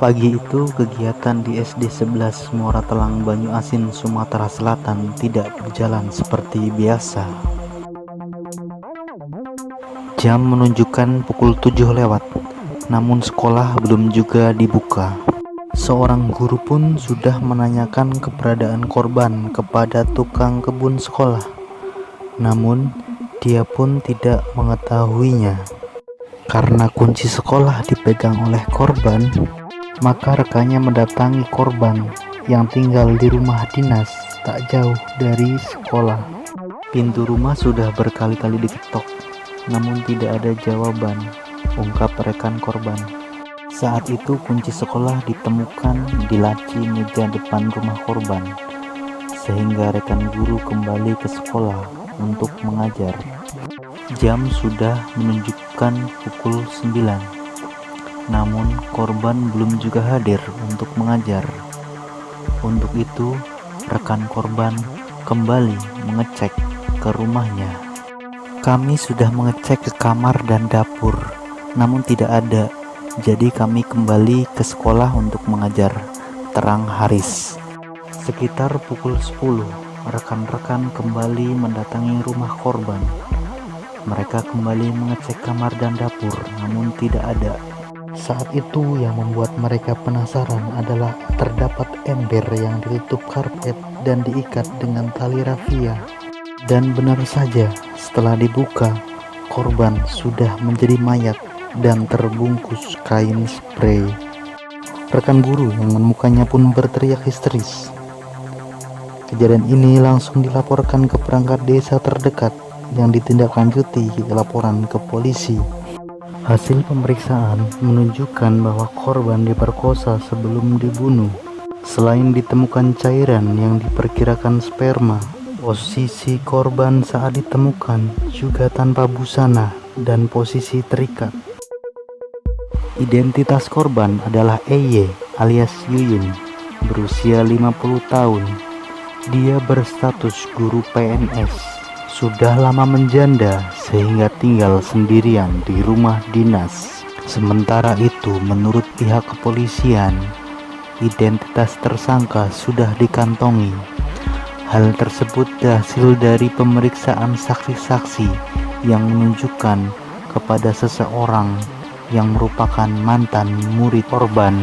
Pagi itu, kegiatan di SD 11 Muara Telang Banyuasin, Sumatera Selatan tidak berjalan seperti biasa. Jam menunjukkan pukul 7 lewat, namun sekolah belum juga dibuka. Seorang guru pun sudah menanyakan keberadaan korban kepada tukang kebun sekolah, namun dia pun tidak mengetahuinya. Karena kunci sekolah dipegang oleh korban, maka rekannya mendatangi korban yang tinggal di rumah dinas tak jauh dari sekolah. Pintu rumah sudah berkali-kali diketok, namun tidak ada jawaban, ungkap rekan korban. Saat itu kunci sekolah ditemukan di laci meja depan rumah korban, sehingga rekan guru kembali ke sekolah untuk mengajar. Jam sudah menunjukkan pukul 9, namun korban belum juga hadir untuk mengajar. Untuk itu, rekan korban kembali mengecek ke rumahnya. Kami sudah mengecek ke kamar dan dapur, namun tidak ada. Jadi kami kembali ke sekolah untuk mengajar, terang Haris. Sekitar pukul 10, rekan-rekan kembali mendatangi rumah korban. Mereka kembali mengecek kamar dan dapur, namun tidak ada. Saat itu yang membuat mereka penasaran adalah terdapat ember yang ditutup karpet dan diikat dengan tali rafia. Dan benar saja, setelah dibuka, korban sudah menjadi mayat dan terbungkus kain spray. Rekan guru yang menemukannya pun berteriak histeris. Kejadian ini langsung dilaporkan ke perangkat desa terdekat yang ditindaklanjuti laporan ke polisi. Hasil pemeriksaan menunjukkan bahwa korban diperkosa sebelum dibunuh. Selain ditemukan cairan yang diperkirakan sperma, posisi korban saat ditemukan juga tanpa busana dan posisi terikat. Identitas korban adalah EY alias Yuyun, berusia 50 tahun. Dia berstatus guru PNS. Sudah lama menjanda sehingga tinggal sendirian di rumah dinas. Sementara itu, menurut pihak kepolisian, identitas tersangka sudah dikantongi. Hal tersebut hasil dari pemeriksaan saksi-saksi yang menunjukkan kepada seseorang yang merupakan mantan murid korban.